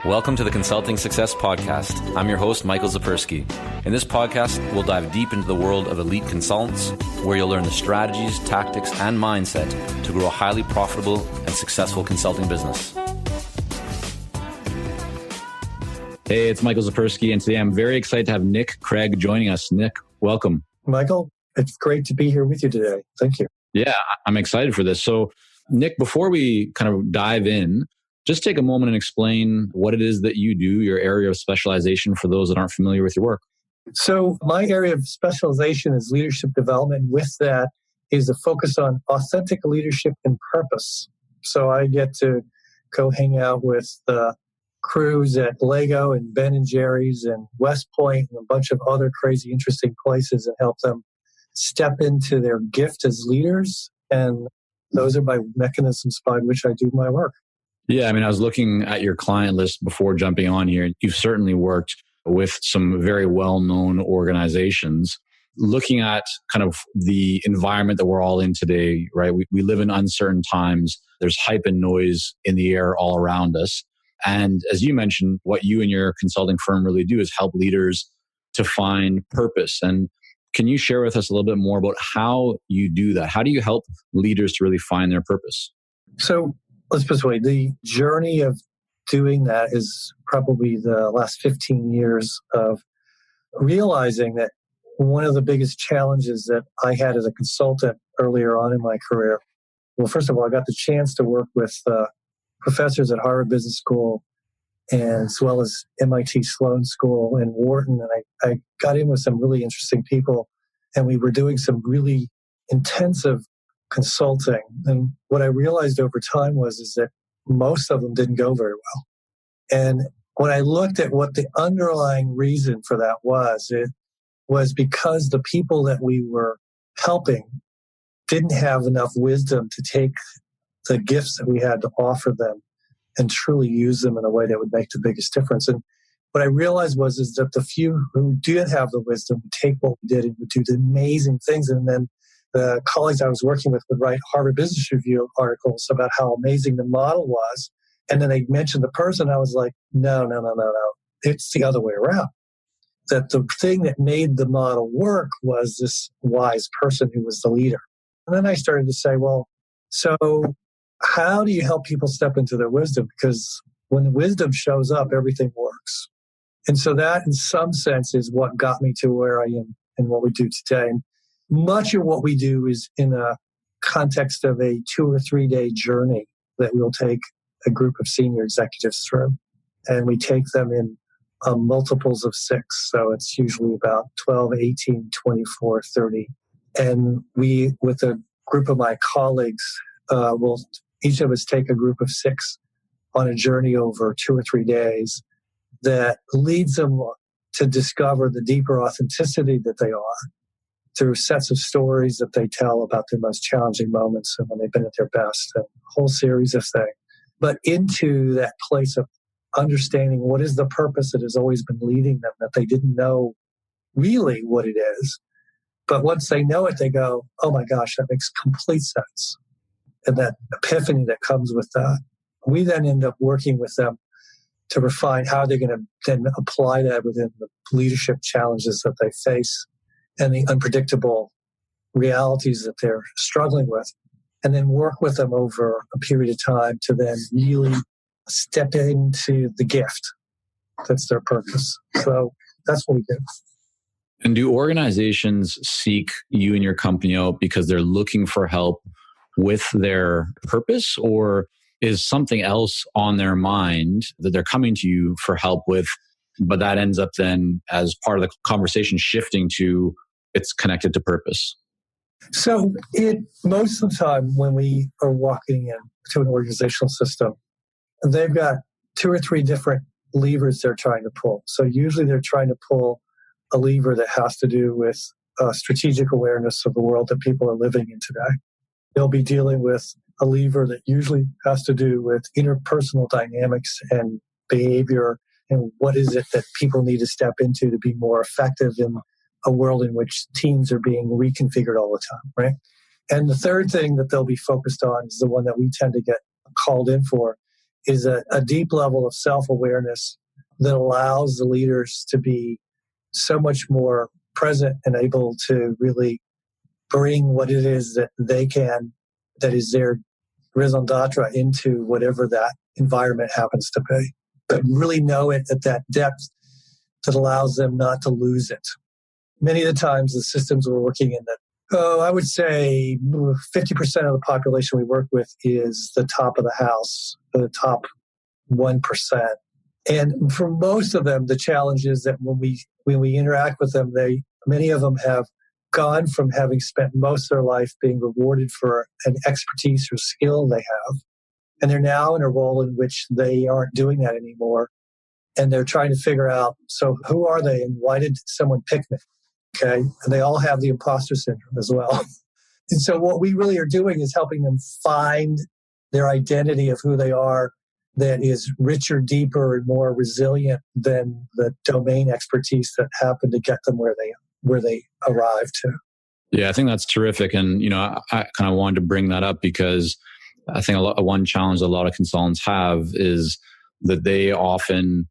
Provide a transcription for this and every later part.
Welcome to the Consulting Success Podcast. I'm your host, Michael Zapersky. In this podcast, we'll dive deep into the world of elite consultants, where you'll learn the strategies, tactics, and mindset to grow a highly profitable and successful consulting business. Hey, it's Michael Zapersky, and today I'm very excited to have Nick Craig joining us. Nick, welcome. Michael, it's great to be here with you today. Thank you. Yeah, I'm excited for this. So, Nick, before we kind of dive in, just take a moment and explain what it is that you do, your area of specialization for those that aren't familiar with your work. So my area of specialization is leadership development. With that is a focus on authentic leadership and purpose. So I get to go hang out with the crews at Lego and Ben & Jerry's and West Point and a bunch of other crazy, interesting places and help them step into their gift as leaders. And those are my mechanisms by which I do my work. Yeah, I mean, I was looking at your client list before jumping on here. You've certainly worked with some very well-known organizations. Looking at kind of the environment that we're all in today, right? We live in uncertain times. There's hype and noise in the air all around us. And as you mentioned, what you and your consulting firm really do is help leaders to find purpose. And can you share with us a little bit more about how you do that? How do you help leaders to really find their purpose? So let's put it this way. The journey of doing that is probably the last 15 years of realizing that one of the biggest challenges that I had as a consultant earlier on in my career. Well, first of all, I got the chance to work with professors at Harvard Business School and as well as MIT Sloan School and Wharton. And I got in with some really interesting people, and we were doing some really intensive consulting. And what I realized over time is that most of them didn't go very well. And when I looked at what the underlying reason for that was, it was because the people that we were helping didn't have enough wisdom to take the gifts that we had to offer them and truly use them in a way that would make the biggest difference. And what I realized was that the few who did have the wisdom would take what we did and would do the amazing things. And then the colleagues I was working with would write Harvard Business Review articles about how amazing the model was. And then they mentioned the person. I was like, no. It's the other way around. That the thing that made the model work was this wise person who was the leader. And then I started to say, well, so how do you help people step into their wisdom? Because when the wisdom shows up, everything works. And so that, in some sense, is what got me to where I am and what we do today. And much of what we do is in a context of a 2 or 3 day journey that we'll take a group of senior executives through. And we take them in multiples of 6. So it's usually about 12, 18, 24, 30. And we, with a group of my colleagues, will each of us take a group of 6 on a journey over 2 or 3 days that leads them to discover the deeper authenticity that they are through sets of stories that they tell about their most challenging moments and when they've been at their best, and a whole series of things. But into that place of understanding what is the purpose that has always been leading them, that they didn't know really what it is. But once they know it, they go, oh my gosh, that makes complete sense. And that epiphany that comes with that. We then end up working with them to refine how they're going to then apply that within the leadership challenges that they face and the unpredictable realities that they're struggling with, and then work with them over a period of time to then really step into the gift that's their purpose. So that's what we do. And do organizations seek you and your company out because they're looking for help with their purpose, or is something else on their mind that they're coming to you for help with, but that ends up then as part of the conversation shifting to it's connected to purpose? So most of the time when we are walking into an organizational system, they've got 2 or 3 different levers they're trying to pull. So usually they're trying to pull a lever that has to do with strategic awareness of the world that people are living in today. They'll be dealing with a lever that usually has to do with interpersonal dynamics and behavior and what is it that people need to step into to be more effective in a world in which teams are being reconfigured all the time, right? And the third thing that they'll be focused on is the one that we tend to get called in for, is a deep level of self-awareness that allows the leaders to be so much more present and able to really bring what it is that they can, that is their raison d'etre, into whatever that environment happens to be. But really know it at that depth that allows them not to lose it. Many of the times the systems we're working in, I would say 50% of the population we work with is the top of the house, the top 1%. And for most of them, the challenge is that when we interact with them, many of them have gone from having spent most of their life being rewarded for an expertise or skill they have, and they're now in a role in which they aren't doing that anymore. And they're trying to figure out, so who are they and why did someone pick me? Okay. And they all have the imposter syndrome as well. And so what we really are doing is helping them find their identity of who they are that is richer, deeper, and more resilient than the domain expertise that happened to get them where they arrived to. Yeah, I think that's terrific. And, I kind of wanted to bring that up because I think one challenge a lot of consultants have is that they often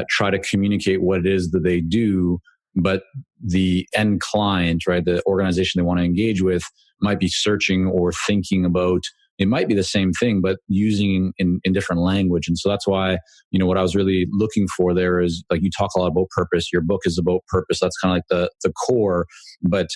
try to communicate what it is that they do, but the end client, right, the organization they want to engage with might be searching or thinking about, it might be the same thing, but using in different language. And so that's why, what I was really looking for there is, like, you talk a lot about purpose. Your book is about purpose. That's kind of like the core, but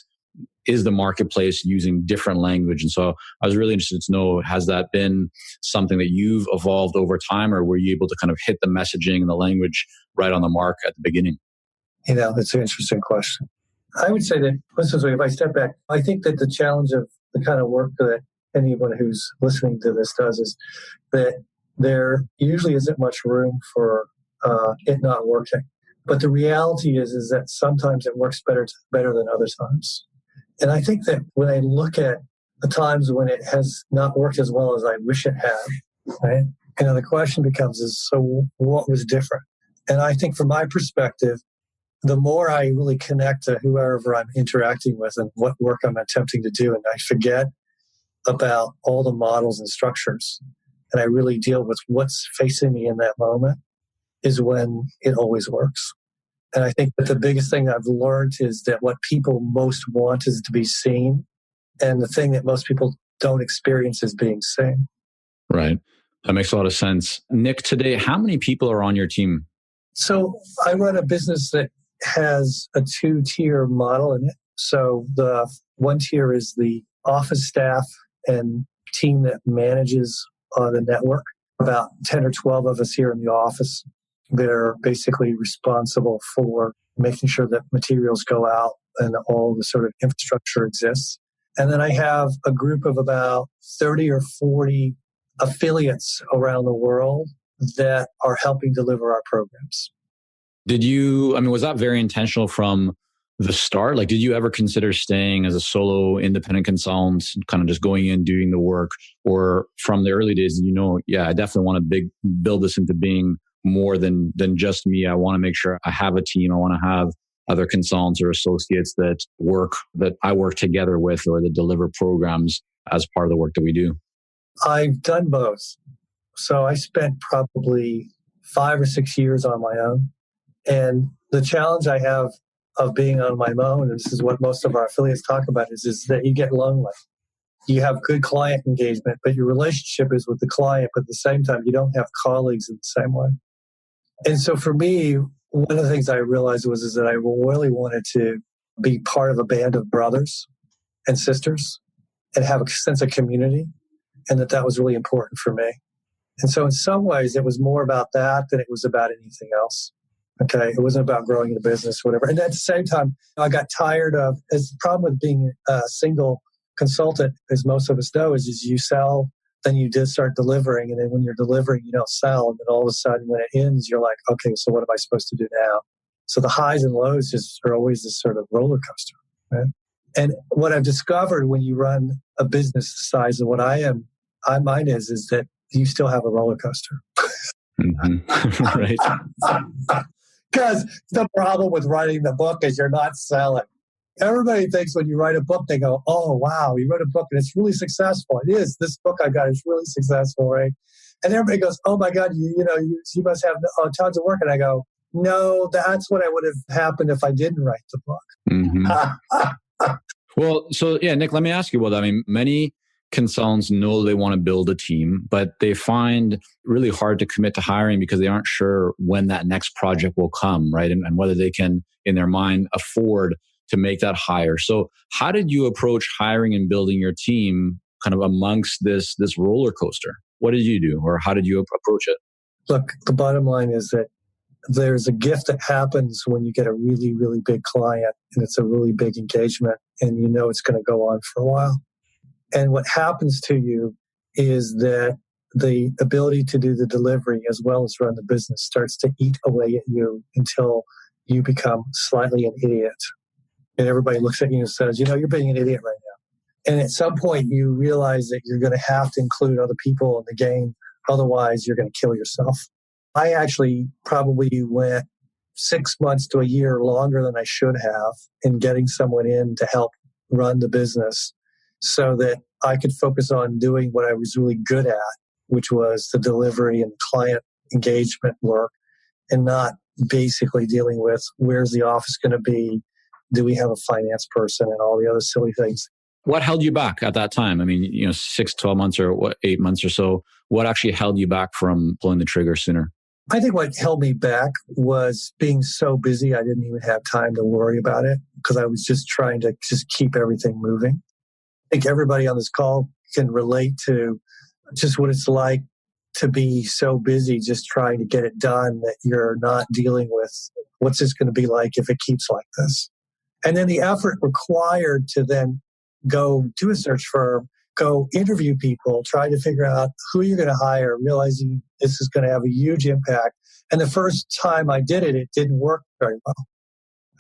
is the marketplace using different language? And so I was really interested to know, has that been something that you've evolved over time, or were you able to kind of hit the messaging and the language right on the mark at the beginning? It's an interesting question. I would say that, if I step back, I think that the challenge of the kind of work that anyone who's listening to this does is that there usually isn't much room for it not working. But the reality is that sometimes it works better than other times. And I think that when I look at the times when it has not worked as well as I wish it had, right? The question becomes so what was different? And I think from my perspective, the more I really connect to whoever I'm interacting with and what work I'm attempting to do, and I forget about all the models and structures, and I really deal with what's facing me in that moment, is when it always works. And I think that the biggest thing I've learned is that what people most want is to be seen. And the thing that most people don't experience is being seen. Right. That makes a lot of sense. Nick, today, how many people are on your team? So I run a business that has a 2-tier model in it. So the one tier is the office staff and team that manages the network. About 10 or 12 of us here in the office that are basically responsible for making sure that materials go out and all the sort of infrastructure exists. And then I have a group of about 30 or 40 affiliates around the world that are helping deliver our programs. Was that very intentional from the start? Like, did you ever consider staying as a solo independent consultant, kind of just going in, doing the work? Or from the early days, I definitely want to build this into being more than just me. I want to make sure I have a team. I want to have other consultants or associates that I work together with, or that deliver programs as part of the work that we do. I've done both. So I spent probably 5 or 6 years on my own. And the challenge I have of being on my own, and this is what most of our affiliates talk about, is that you get lonely. You have good client engagement, but your relationship is with the client, but at the same time, you don't have colleagues in the same way. And so for me, one of the things I realized is that I really wanted to be part of a band of brothers and sisters and have a sense of community, and that was really important for me. And so in some ways, it was more about that than it was about anything else. Okay, it wasn't about growing the business, whatever. And at the same time, I got tired of, as the problem with being a single consultant, as most of us know, is you sell, then you just start delivering. And then when you're delivering, you don't sell. And then all of a sudden when it ends, you're like, okay, so what am I supposed to do now? So the highs and lows just are always this sort of roller coaster. Right? And what I've discovered when you run a business the size of what mine is that you still have a roller coaster. Mm-hmm. Right. Because the problem with writing the book is you're not selling. Everybody thinks when you write a book, they go, oh, wow, you wrote a book and it's really successful. It is. This book I got is really successful, right? And everybody goes, oh my God, you must have tons of work. And I go, no, that's what I would have happened if I didn't write the book. Mm-hmm. Well, so yeah, Nick, let me ask you about that. I mean, many consultants know they want to build a team, but they find really hard to commit to hiring because they aren't sure when that next project will come, right? And whether they can, in their mind, afford to make that hire. So how did you approach hiring and building your team kind of amongst this roller coaster? What did you do, or how did you approach it? Look, the bottom line is that there's a gift that happens when you get a really, really big client and it's a really big engagement and you know it's going to go on for a while. And what happens to you is that the ability to do the delivery as well as run the business starts to eat away at you until you become slightly an idiot. And everybody looks at you and says, you're being an idiot right now. And at some point you realize that you're going to have to include other people in the game. Otherwise, you're going to kill yourself. I actually probably went 6 months to a year longer than I should have in getting someone in to help run the business so that I could focus on doing what I was really good at, which was the delivery and client engagement work, and not basically dealing with where's the office going to be, do we have a finance person, and all the other silly things. What held you back at that time? I mean, 6, 12 months or 8 months or so. What actually held you back from pulling the trigger sooner? I think what held me back was being so busy I didn't even have time to worry about it because I was just trying to just keep everything moving. I think everybody on this call can relate to just what it's like to be so busy just trying to get it done that you're not dealing with what's this going to be like if it keeps like this. And then the effort required to then go do a search firm, go interview people, try to figure out who you're going to hire, realizing this is going to have a huge impact. And the first time I did it, it didn't work very well.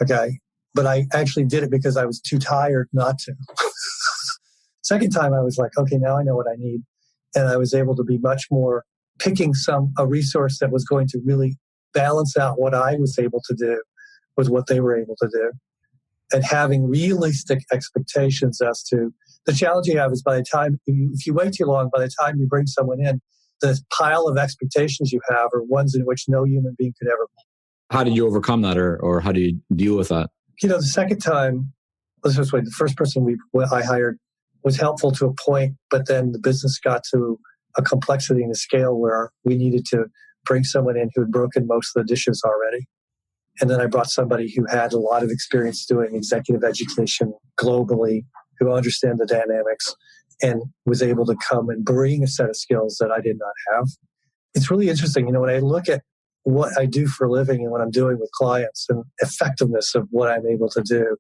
Okay. But I actually did it because I was too tired not to. Second time I was like, okay, now I know what I need. And I was able to be much more picking a resource that was going to really balance out what I was able to do with what they were able to do. And having realistic expectations as to the challenge you have is by the time, if you wait too long, by the time you bring someone in, the pile of expectations you have are ones in which no human being could ever meet. How did you overcome that or how do you deal with that? The second time, let's just wait, the first person I hired was helpful to a point, but then the business got to a complexity and a scale where we needed to bring someone in who had broken most of the dishes already. And then I brought somebody who had a lot of experience doing executive education globally, who understand the dynamics and was able to come and bring a set of skills that I did not have. It's really interesting. When I look at what I do for a living and what I'm doing with clients and effectiveness of what I'm able to do,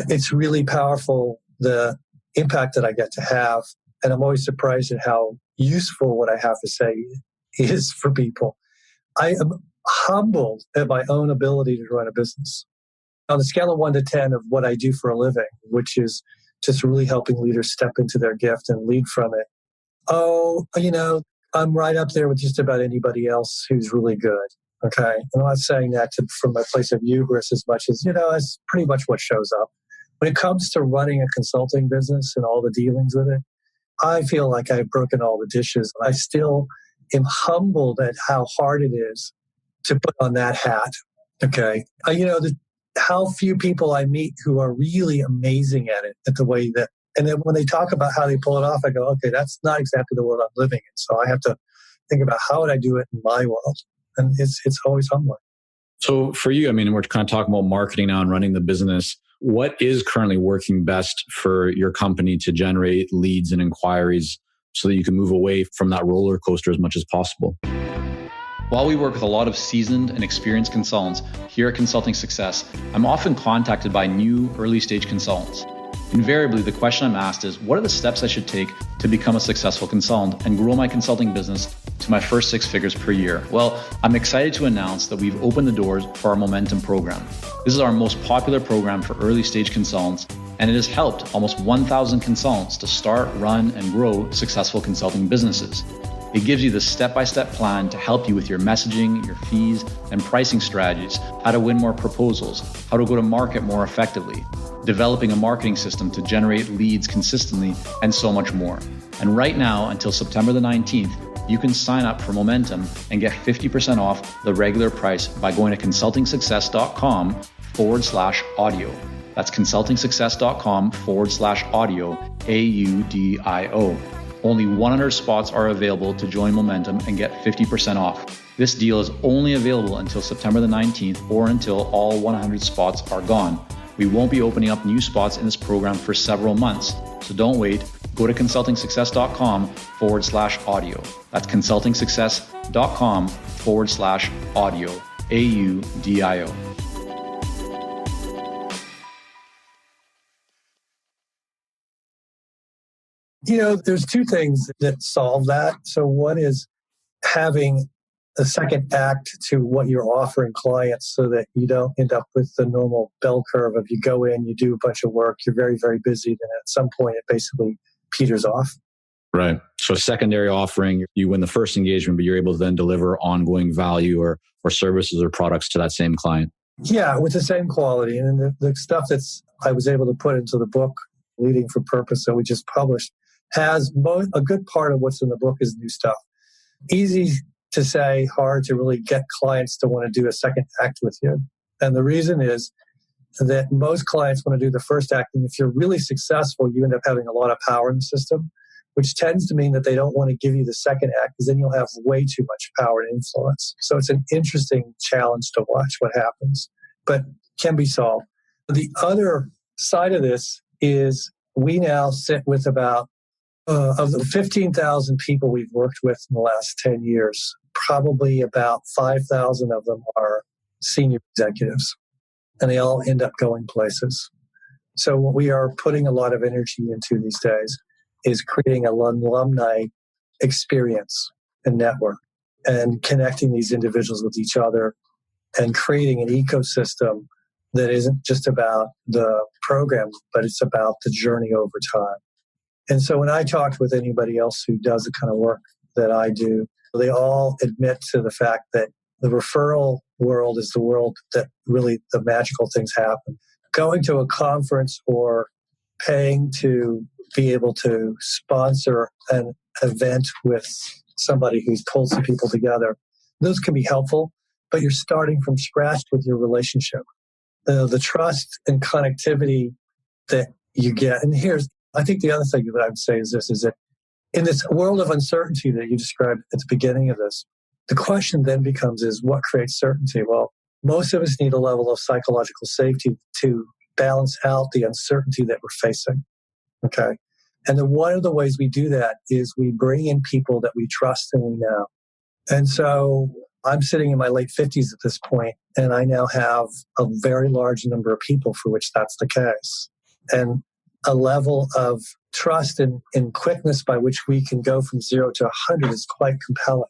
it's really powerful, the impact that I get to have. And I'm always surprised at how useful what I have to say is for people. I am humbled at my own ability to run a business. On the scale of 1 to 10 of what I do for a living, which is just really helping leaders step into their gift and lead from it. I'm right up there with just about anybody else who's really good. Okay. I'm not saying that from a place of hubris as much as, it's pretty much what shows up. When it comes to running a consulting business and all the dealings with it, I feel like I've broken all the dishes. I still am humbled at how hard it is to put on that hat. Okay. How few people I meet who are really amazing at it, at the way that, and then when they talk about how they pull it off, I go, okay, that's not exactly the world I'm living in. So I have to think about how would I do it in my world? And it's always humbling. So for you, we're kind of talking about marketing now and running the business. What is currently working best for your company to generate leads and inquiries so that you can move away from that roller coaster as much as possible? While we work with a lot of seasoned and experienced consultants here at Consulting Success, I'm often contacted by new early stage consultants. Invariably, the question I'm asked is, what are the steps I should take to become a successful consultant and grow my consulting business to my first 6 figures per year? Well, I'm excited to announce that we've opened the doors for our Momentum program. This is our most popular program for early stage consultants, and it has helped almost 1,000 consultants to start, run, and grow successful consulting businesses. It gives you the step-by-step plan to help you with your messaging, your fees, and pricing strategies, how to win more proposals, how to go to market more effectively, developing a marketing system to generate leads consistently, and so much more. And right now, until September the 19th, you can sign up for Momentum and get 50% off the regular price by going to consultingsuccess.com/audio. That's consultingsuccess.com/audio, AUDIO. Only 100 spots are available to join Momentum and get 50% off. This deal is only available until September the 19th or until all 100 spots are gone. We won't be opening up new spots in this program for several months, so don't wait. Go to consultingsuccess.com/audio. That's consultingsuccess.com/audio, AUDIO. There's two things that solve that. So one is having a second act to what you're offering clients so that you don't end up with the normal bell curve of you go in, you do a bunch of work, you're very, very busy, then at some point it basically peters off. Right. So secondary offering, you win the first engagement, but you're able to then deliver ongoing value or services or products to that same client. Yeah, with the same quality. And the stuff I was able to put into the book, Leading for Purpose, that we just published, has a good part of what's in the book is new stuff. Easy to say, hard to really get clients to want to do a second act with you. And the reason is that most clients want to do the first act. And if you're really successful, you end up having a lot of power in the system, which tends to mean that they don't want to give you the second act because then you'll have way too much power and influence. So it's an interesting challenge to watch what happens, but can be solved. The other side of this is we now sit with about, of the 15,000 people we've worked with in the last 10 years, probably about 5,000 of them are senior executives, and they all end up going places. So what we are putting a lot of energy into these days is creating an alumni experience and network and connecting these individuals with each other and creating an ecosystem that isn't just about the program, but it's about the journey over time. And so when I talked with anybody else who does the kind of work that I do, they all admit to the fact that the referral world is the world that really the magical things happen. Going to a conference or paying to be able to sponsor an event with somebody who's pulled some people together, those can be helpful, but you're starting from scratch with your relationship. The trust and connectivity that you get. And I think the other thing that I would say is this, is that in this world of uncertainty that you described at the beginning of this, the question then becomes is what creates certainty? Well, most of us need a level of psychological safety to balance out the uncertainty that we're facing. Okay. And then one of the ways we do that is we bring in people that we trust and we know. And so I'm sitting in my late 50s at this point, and I now have a very large number of people for which that's the case. And a level of trust and quickness by which we can go from 0 to 100 is quite compelling.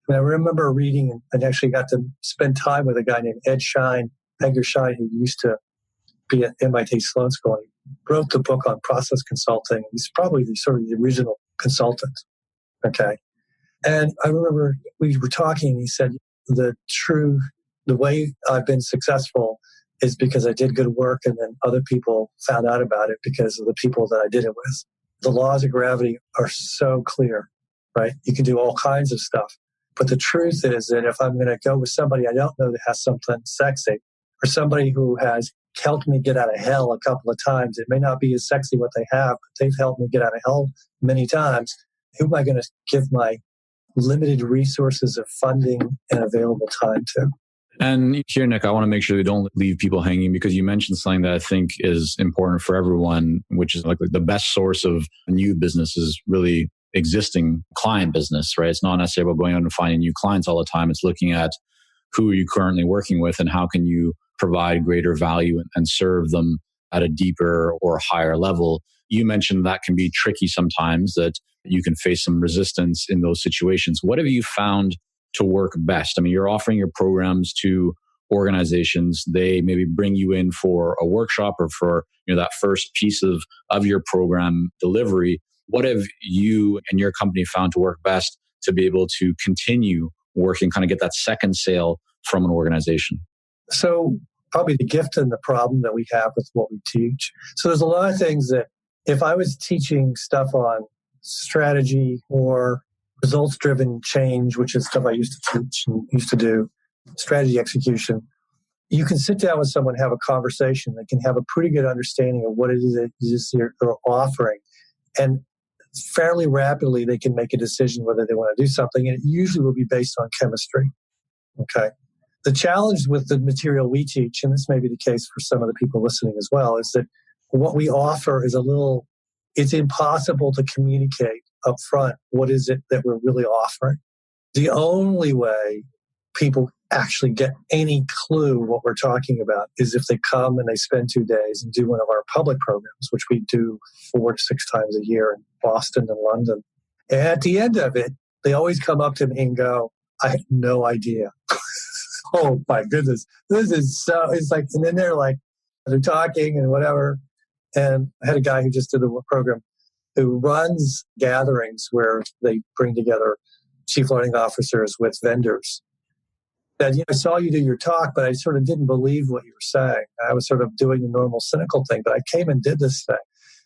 And I remember reading and actually got to spend time with a guy named Edgar Schein, who used to be at MIT Sloan School. He wrote the book on process consulting. He's probably the original consultant. Okay. And I remember we were talking, and he said, the way I've been successful is because I did good work, and then other people found out about it because of the people that I did it with. The laws of gravity are so clear, right? You can do all kinds of stuff. But the truth is that if I'm going to go with somebody I don't know that has something sexy, or somebody who has helped me get out of hell a couple of times, it may not be as sexy what they have, but they've helped me get out of hell many times. Who am I going to give my limited resources of funding and available time to? And here, Nick, I want to make sure we don't leave people hanging, because you mentioned something that I think is important for everyone, which is like the best source of new business is really existing client business, right? It's not necessarily about going out and finding new clients all the time. It's looking at who are you currently working with and how can you provide greater value and serve them at a deeper or higher level. You mentioned that can be tricky sometimes, that you can face some resistance in those situations. What have you found to work best? I mean, you're offering your programs to organizations. They maybe bring you in for a workshop or for that first piece of your program delivery. What have you and your company found to work best to be able to continue working, kind of get that second sale from an organization? So probably the gift and the problem that we have with what we teach. So there's a lot of things that if I was teaching stuff on strategy or results-driven change, which is stuff I used to teach and used to do, strategy execution. You can sit down with someone, have a conversation. They can have a pretty good understanding of what it is they're offering. And fairly rapidly, they can make a decision whether they want to do something. And it usually will be based on chemistry. Okay. The challenge with the material we teach, and this may be the case for some of the people listening as well, is that what we offer is it's impossible to communicate up front what is it that we're really offering. The only way people actually get any clue what we're talking about is if they come and they spend 2 days and do one of our public programs, which we do 4 to 6 times a year in Boston and London. And at the end of it, they always come up to me and go, I had no idea. Oh my goodness. This is it's like, and then they're talking and whatever. And I had a guy who just did the program who runs gatherings where they bring together chief learning officers with vendors. And, I saw you do your talk, but I sort of didn't believe what you were saying. I was sort of doing the normal cynical thing, but I came and did this thing.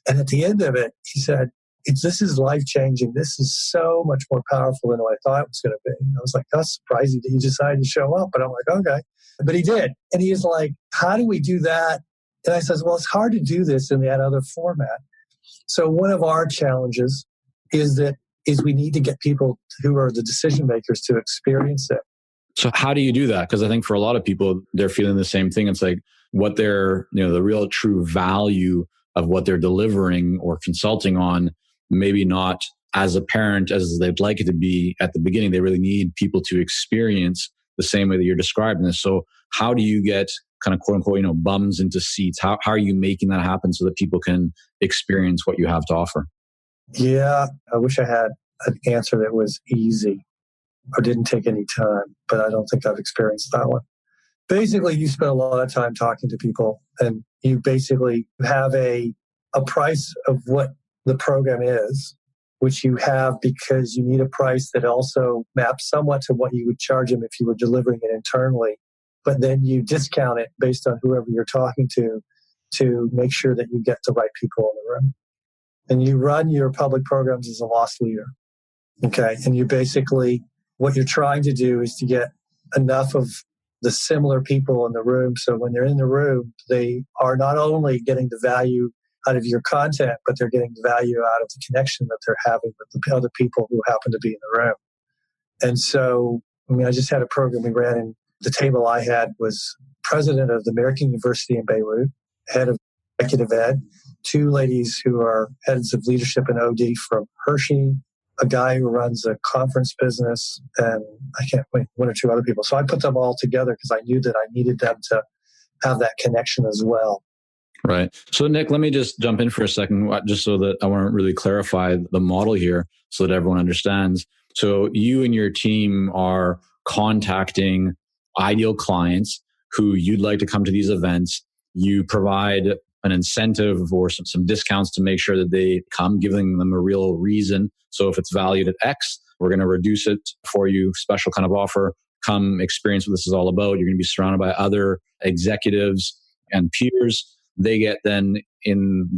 And at the end of it, he said, this is life-changing. This is so much more powerful than what I thought it was going to be. And I was like, that's surprising that he decided to show up. But I'm like, okay. But he did. And he was like, how do we do that? And I says, well, it's hard to do this in that other format. So one of our challenges is we need to get people who are the decision makers to experience it. So how do you do that? Because I think for a lot of people, they're feeling the same thing. It's like what they're, the real true value of what they're delivering or consulting on, maybe not as apparent as they'd like it to be at the beginning. They really need people to experience the same way that you're describing this. So how do you get kind of quote unquote, bums into seats? How are you making that happen so that people can experience what you have to offer? Yeah, I wish I had an answer that was easy or didn't take any time, but I don't think I've experienced that one. Basically, you spend a lot of time talking to people and you basically have a price of what the program is, which you have because you need a price that also maps somewhat to what you would charge them if you were delivering it internally. But then you discount it based on whoever you're talking to make sure that you get the right people in the room. And you run your public programs as a loss leader. Okay. And you basically, what you're trying to do is to get enough of the similar people in the room. So when they're in the room, they are not only getting the value out of your content, but they're getting the value out of the connection that they're having with the other people who happen to be in the room. And so, I just had a program we ran, and the table I had was president of the American University in Beirut, head of executive ed, 2 ladies who are heads of leadership and OD from Hershey, a guy who runs a conference business, and I can't wait, 1 or 2 other people. So I put them all together because I knew that I needed them to have that connection as well. Right. So Nick, let me just jump in for a second, just so that I want to really clarify the model here so that everyone understands. So you and your team are contacting ideal clients who you'd like to come to these events. You provide an incentive or some discounts to make sure that they come, giving them a real reason. So if it's valued at X, we're going to reduce it for you, special kind of offer. Come experience what this is all about. You're going to be surrounded by other executives and peers. They get then in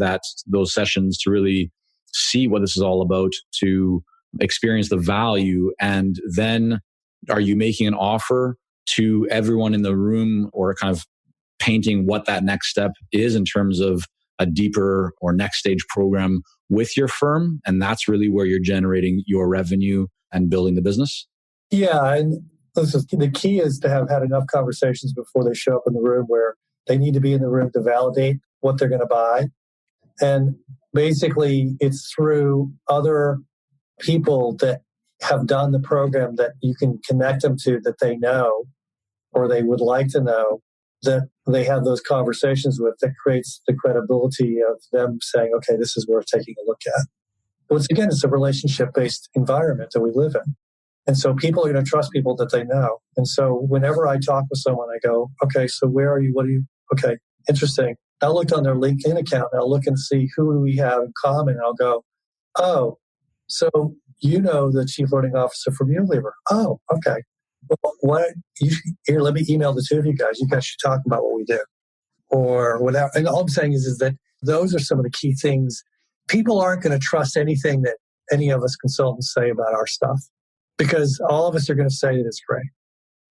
those sessions to really see what this is all about, to experience the value. And then are you making an offer to everyone in the room, or kind of painting what that next step is in terms of a deeper or next stage program with your firm? And that's really where you're generating your revenue and building the business? Yeah. And the key is to have had enough conversations before they show up in the room, where they need to be in the room to validate what they're going to buy. And basically, it's through other people that have done the program that you can connect them to, that they know or they would like to know, that they have those conversations with, that creates the credibility of them saying, okay, this is worth taking a look at. Once again, it's a relationship-based environment that we live in. And so people are going to trust people that they know. And so whenever I talk with someone, I go, okay, so where are you? What are you? Okay, interesting. I'll look on their LinkedIn account and I'll look and see who we have in common. And I'll go, oh, so you know the chief learning officer from Unilever. Oh, okay. Well, here, let me email the 2 of you guys. You guys should talk about what we do or whatever. And all I'm saying is that those are some of the key things. People aren't going to trust anything that any of us consultants say about our stuff, because all of us are going to say that it's great.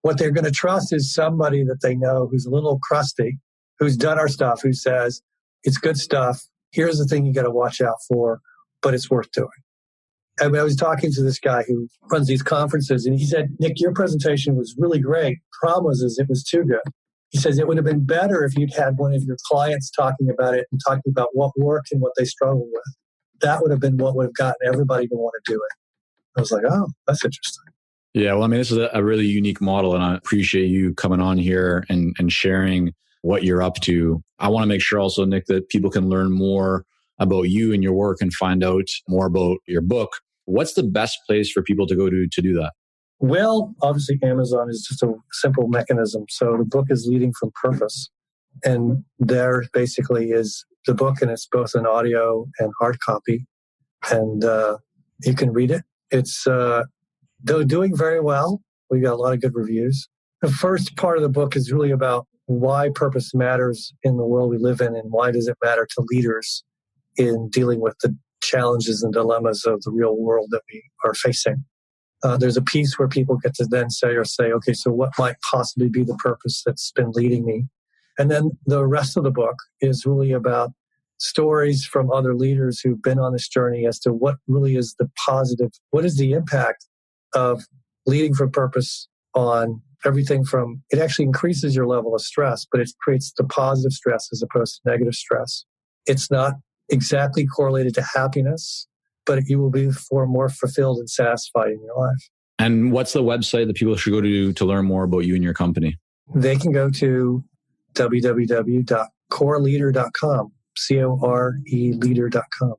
What they're going to trust is somebody that they know who's a little crusty, who's done our stuff, who says, it's good stuff. Here's the thing you got to watch out for, but it's worth doing. I was talking to this guy who runs these conferences, and he said, Nick, your presentation was really great. Problem is it was too good. He says it would have been better if you'd had one of your clients talking about it and talking about what worked and what they struggled with. That would have been what would have gotten everybody to want to do it. I was like, oh, that's interesting. Yeah, well, I mean, this is a really unique model, and I appreciate you coming on here and sharing what you're up to. I want to make sure also, Nick, that people can learn more about you and your work and find out more about your book. What's the best place for people to go to do that? Well, obviously, Amazon is just a simple mechanism. So the book is Leading from Purpose. And there basically is the book, and it's both an audio and hard copy. And you can read it. It's doing very well. We got a lot of good reviews. The first part of the book is really about why purpose matters in the world we live in, and why does it matter to leaders in dealing with the challenges and dilemmas of the real world that we are facing. There's a piece where people get to then say, okay, so what might possibly be the purpose that's been leading me? And then the rest of the book is really about stories from other leaders who've been on this journey as to what really is the positive, what is the impact of leading from purpose on everything from, it actually increases your level of stress, but it creates the positive stress as opposed to negative stress. It's not exactly correlated to happiness, but you will be more fulfilled and satisfied in your life. And what's the website that people should go to learn more about you and your company? They can go to www.coreleader.com, COREleader.com.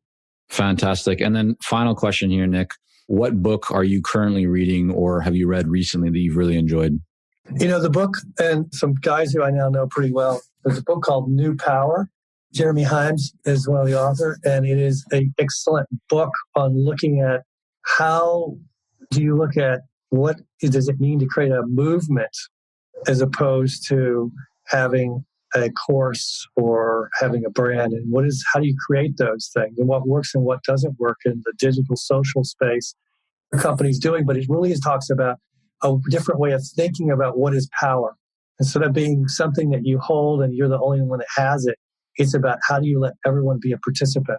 Fantastic. And then final question here, Nick. What book are you currently reading or have you read recently that you've really enjoyed? The book, and some guys who I now know pretty well, there's a book called New Power. Jeremy Himes is one of the authors, and it is an excellent book on looking at how do you look at what does it mean to create a movement as opposed to having a course or having a brand, and how do you create those things and what works and what doesn't work in the digital social space the company's doing. But it really talks about a different way of thinking about what is power. Instead of being something that you hold and you're the only one that has it, it's about how do you let everyone be a participant.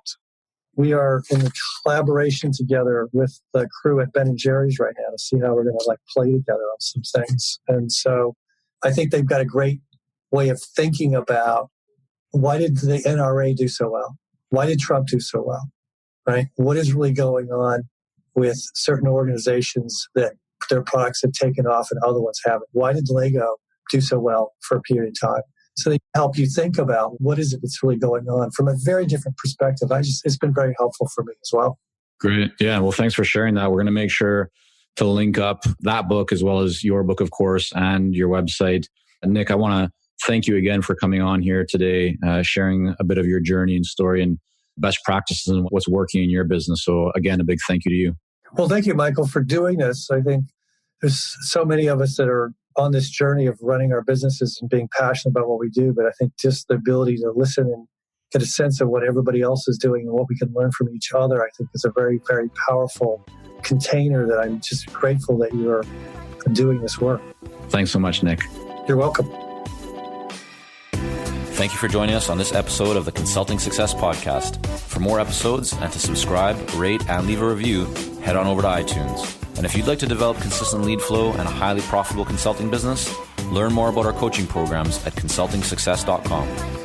We are in the collaboration together with the crew at Ben & Jerry's right now to see how we're going to play together on some things. And so I think they've got a great way of thinking about why did the NRA do so well? Why did Trump do so well? Right? What is really going on with certain organizations that their products have taken off and other ones haven't? Why did Lego do so well for a period of time? So they help you think about what is it that's really going on from a very different perspective. It's been very helpful for me as well. Great. Yeah. Well, thanks for sharing that. We're going to make sure to link up that book as well as your book, of course, and your website. And Nick, I want to thank you again for coming on here today, sharing a bit of your journey and story and best practices and what's working in your business. So again, a big thank you to you. Well, thank you, Michael, for doing this. I think there's so many of us that are on this journey of running our businesses and being passionate about what we do. But I think just the ability to listen and get a sense of what everybody else is doing and what we can learn from each other, I think is a very, very powerful container that I'm just grateful that you're doing this work. Thanks so much, Nick. You're welcome. Thank you for joining us on this episode of the Consulting Success Podcast. For more episodes and to subscribe, rate, and leave a review, head on over to iTunes. And if you'd like to develop consistent lead flow and a highly profitable consulting business, learn more about our coaching programs at consultingsuccess.com.